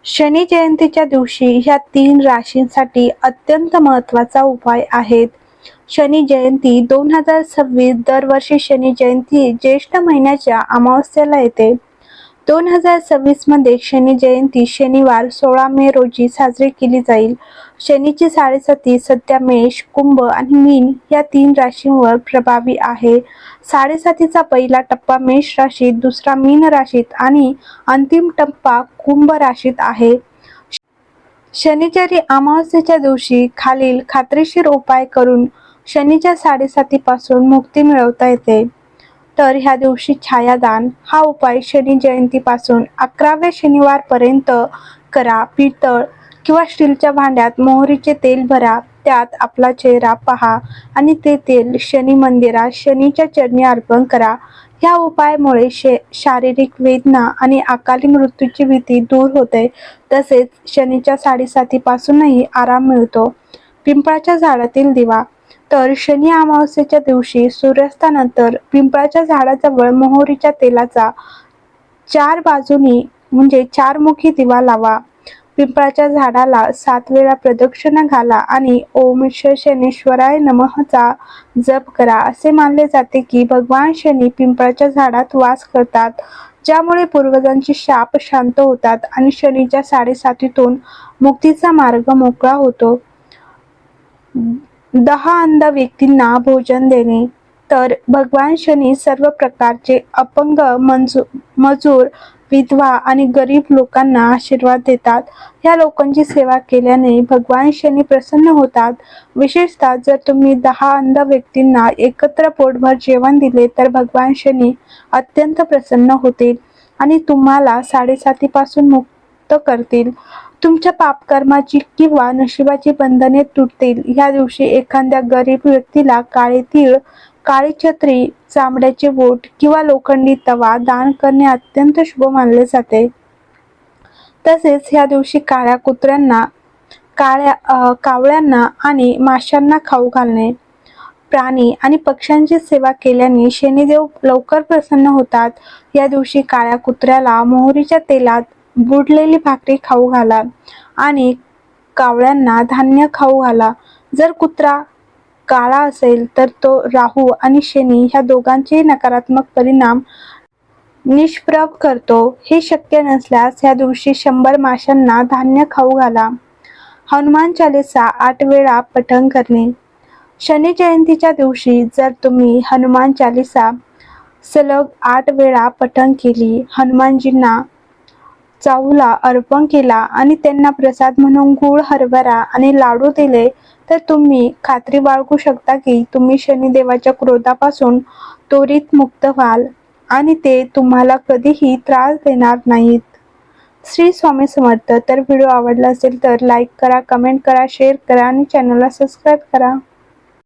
शनी जयंतीच्या दिवशी ह्या 3 राशींसाठी अत्यंत महत्त्वाचा उपाय आहेत. शनी जयंती 2026 दरवर्षी शनी जयंती ज्येष्ठ महिन्याच्या अमावस्येला येते. 2026 मध्ये शनी जयंती शनिवार 16 मे रोजी साजरी केली जाईल. शनीची साडेसाती सध्या मेष, कुंभ आणि मीन या 3 राशींवर प्रभावी आहे. साडेसातीचा पहिला टप्पा मेष राशीत, दुसरा मीन राशीत आणि अंतिम टप्पा कुंभ राशीत आहे. शनिवारी अमावस्येच्या दिवशी खालील खात्रीशीर उपाय करून शनीच्या साडेसातीपासून मुक्ती मिळवता येते. तर ह्या दिवशी छायादान हा उपाय शनी जयंतीपासून 11व्या शनिवारपर्यंत करा. पितळ किंवा स्टीलच्या भांड्यात मोहरीचे तेल भरा, त्यात आपला चेहरा पहा आणि ते तेल शनी मंदिरात शनीच्या चरणी अर्पण करा. ह्या उपायामुळे शारीरिक वेदना आणि अकाली मृत्यूची भीती दूर होते. तसेच शनीच्या साडेसातीपासूनही आराम मिळतो. पिंपळाच्या झाडातील दिवा. तर शनी अमावस्येच्या दिवशी सूर्यास्तानंतर पिंपळाच्या झाडाजवळ मोहरीच्या तेलाचा 4 बाजूनी म्हणजे 4 मुखी दिवा लावा. पिंपळाच्या झाडाला 7 वेळा प्रदक्षिणा घाला आणि ओम शनेश्वराय नमःचा जप करा. असे मानले जाते की भगवान शनी पिंपळाच्या झाडात वास करतात, ज्यामुळे पूर्वजांचे शाप शांत होतात आणि शनीच्या साडेसातीतून मुक्तीचा मार्ग मोकळा होतो. 10 अंध व्यक्तींना भोजन देणे. तर भगवान शनी सर्व प्रकारचे अपंग, मजूर, विधवा आणि गरीब लोकांना आशीर्वाद देतात. ह्या लोकांची सेवा केल्याने भगवान शनी प्रसन्न होतात. विशेषतः जर तुम्ही 10 अंध व्यक्तींना एकत्र पोटभर जेवण दिले तर भगवान शनी अत्यंत प्रसन्न होतील आणि तुम्हाला साडेसातीपासून मुक्त करतील. तुमच्या पापकर्माची किंवा नशिबाची बंधने तुटतील. ह्या दिवशी एखाद्या गरीब व्यक्तीला काळे तीळ, काळी छत्री, चामड्याचे बूट किंवा लोखंडी तवा दान करणे अत्यंत शुभ मानले जाते. तसेच ह्या दिवशी काळ्या कुत्र्यांना, कावळ्यांना आणि माशांना खाऊ घालणे. प्राणी आणि पक्ष्यांची सेवा केल्याने शनिदेव लवकर प्रसन्न होतात. या दिवशी काळ्या कुत्र्याला मोहरीच्या तेलात बुडलेली भाकरी खाऊ घाला आणि कावळ्यांना धान्य खाऊ घाला. जर कुत्रा काळा असेल तर तो राहू आणि शनी ह्या दोघांचेही नकारात्मक परिणाम निष्प्रभ करतो. हे शक्य नसल्यास ह्या दिवशी 100 माशांना धान्य खाऊ घाला. हनुमान चालीसा 8 वेळा पठण करणे. शनी जयंतीच्या दिवशी जर तुम्ही हनुमान चालीसा सलग 8 वेळा पठण केली, हनुमानजींना चाऊला अर्पण केला आणि त्यांना प्रसाद म्हणून गूळ, हरभरा आणि लाडू दिले तर तुम्ही खात्री बाळगू शकता की तुम्ही शनिदेवाच्या क्रोधापासून त्वरित मुक्त व्हाल आणि ते तुम्हाला कधीही त्रास देणार नाहीत. श्री स्वामी समर्थ. तर व्हिडिओ आवडला असेल तर लाईक करा, कमेंट करा, शेअर करा आणि चॅनलला सबस्क्राईब करा.